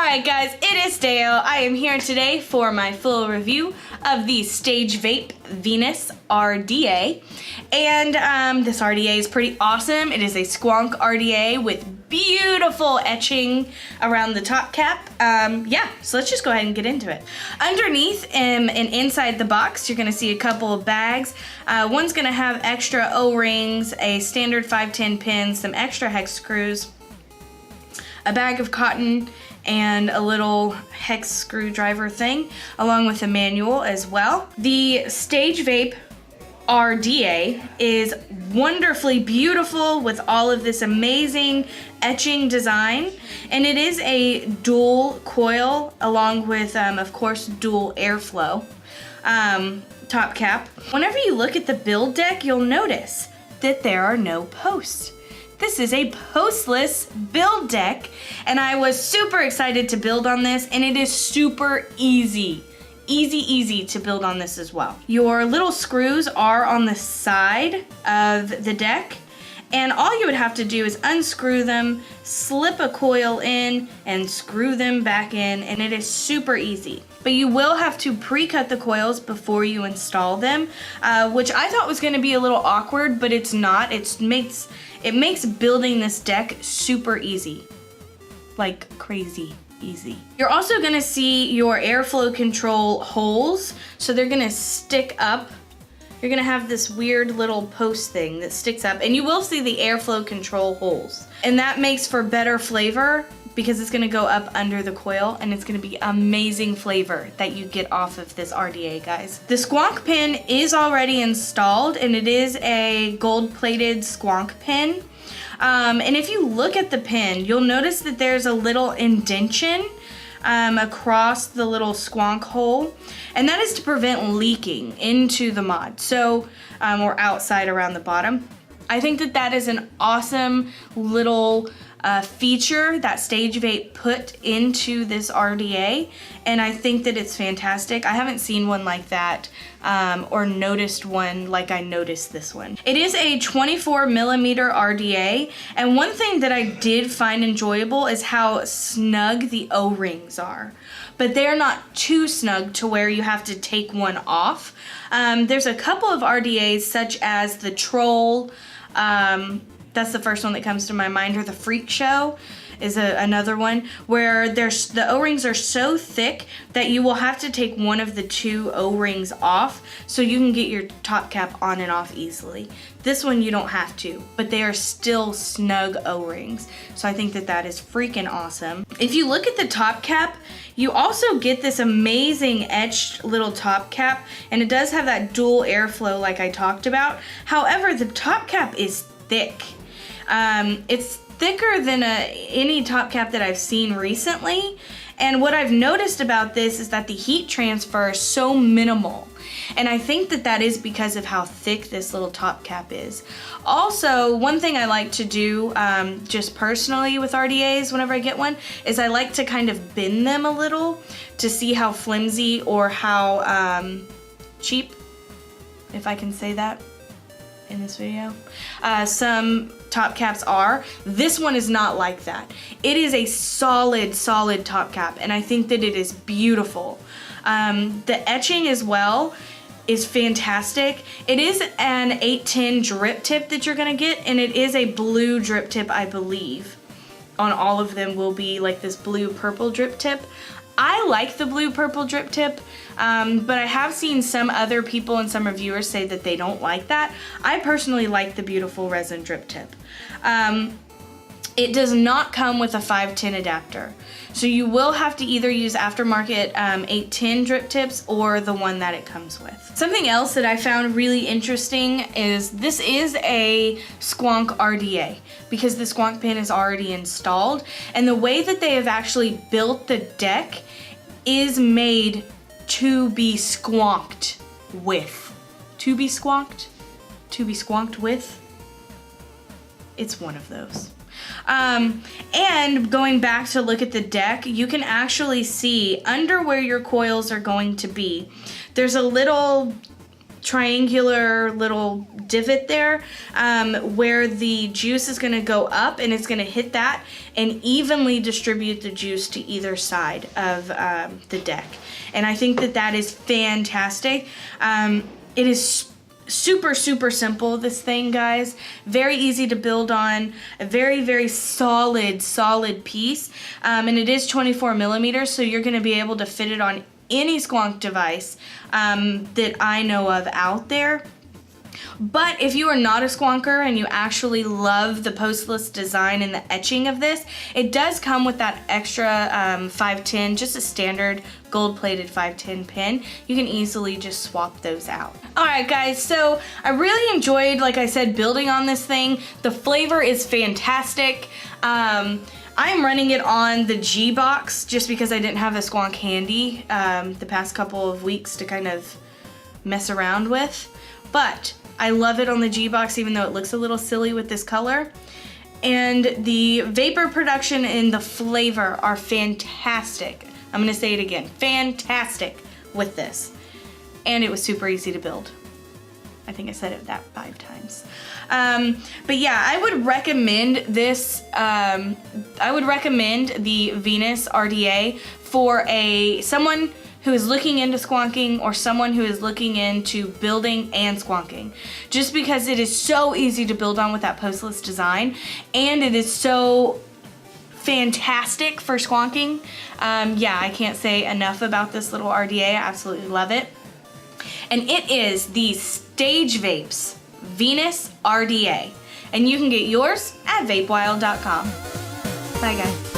Alright guys, it is Dale. I am here today for my full review of the StageVape Venus RDA. And this RDA is pretty awesome. It is a squonk RDA with beautiful etching around the top cap. So let's just go ahead and get into it. Underneath and inside the box, you're gonna see a couple of bags. One's gonna have extra O-rings, a standard 510 pin, some extra hex screws, a bag of cotton, and a little hex screwdriver thing, along with a manual as well. The StageVape RDA is wonderfully beautiful with all of this amazing etching design, and it is a dual coil along with, of course, dual airflow top cap. Whenever you look at the build deck, you'll notice that there are no posts. This is a postless build deck, and I was super excited to build on this, and it is super easy. Easy to build on this as well. Your little screws are on the side of the deck, and all you would have to do is unscrew them, slip a coil in, and screw them back in, and it is super easy. But you will have to pre-cut the coils before you install them, which I thought was gonna be a little awkward, but it's not. It makes building this deck super easy, like crazy easy. You're also gonna see your airflow control holes, so they're gonna stick up. You're gonna have this weird little post thing that sticks up, and you will see the airflow control holes. And that makes for better flavor because it's gonna go up under the coil, and it's gonna be amazing flavor that you get off of this RDA, guys. The squonk pin is already installed, and it is a gold-plated squonk pin. And if you look at the pin, you'll notice that there's a little indentation across the little squonk hole, and that is to prevent leaking into the mod, so or outside around the bottom. I think that that is an awesome little feature that StageVape put into this RDA, and I think that it's fantastic. I haven't seen one like that or noticed one like I noticed this one. It is a 24mm RDA, and one thing that I did find enjoyable is how snug the O-rings are, but they're not too snug to where you have to take one off. There's a couple of RDAs such as the Troll, that's the first one that comes to my mind, or the Freak Show is another one, where the O-rings are so thick that you will have to take one of the two O-rings off so you can get your top cap on and off easily. This one you don't have to, but they are still snug O-rings, so I think that that is freaking awesome. If you look at the top cap, you also get this amazing etched little top cap, and it does have that dual airflow like I talked about. However, the top cap is thick. It's thicker than any top cap that I've seen recently, and what I've noticed about this is that the heat transfer is so minimal, and I think that that is because of how thick this little top cap is. Also, one thing I like to do just personally with RDAs whenever I get one is I like to kind of bend them a little to see how flimsy or how cheap, if I can say that in this video, some top caps are. This one is not like that. It is a solid top cap, and I think that it is beautiful. The etching as well is fantastic. It is an 810 drip tip that you're gonna get, and it is a blue drip tip, I believe. On all of them will be like this blue-purple drip tip. I like the blue-purple drip tip, but I have seen some other people and some reviewers say that they don't like that. I personally like the beautiful resin drip tip. It does not come with a 510 adapter, so you will have to either use aftermarket 810 drip tips or the one that it comes with. Something else that I found really interesting is this is a squonk RDA because the squonk pin is already installed, and the way that they have actually built the deck is made to be squonked with. To be squonked? To be squonked with? It's one of those. And going back to look at the deck, you can actually see under where your coils are going to be, there's a little triangular little divot there where the juice is going to go up, and it's going to hit that and evenly distribute the juice to either side of the deck. And I think that that is fantastic. It is super simple, this thing, guys. Very easy to build on. A very solid piece, and it is 24 millimeters, so you're going to be able to fit it on any squonk device that I know of out there. But if you are not a squonker and you actually love the postless design and the etching of this, it does come with that extra 510, just a standard gold-plated 510 pin. You can easily just swap those out. Alright guys, so I really enjoyed, like I said, building on this thing. The flavor is fantastic. I'm running it on the G box just because I didn't have a squonk handy the past couple of weeks to kind of mess around with. But I love it on the G box, even though it looks a little silly with this color. And the vapor production and the flavor are fantastic. I'm gonna say it again, fantastic with this. And it was super easy to build. I think I said it that 5 times. But yeah, I would recommend this. I would recommend the Venus RDA for someone who is looking into squonking or someone who is looking into building and squonking. Just because it is so easy to build on with that postless design, and it is so fantastic for squonking. Yeah, I can't say enough about this little RDA. I absolutely love it. And it is the StageVape's Venus RDA. And you can get yours at VapeWild.com. Bye guys.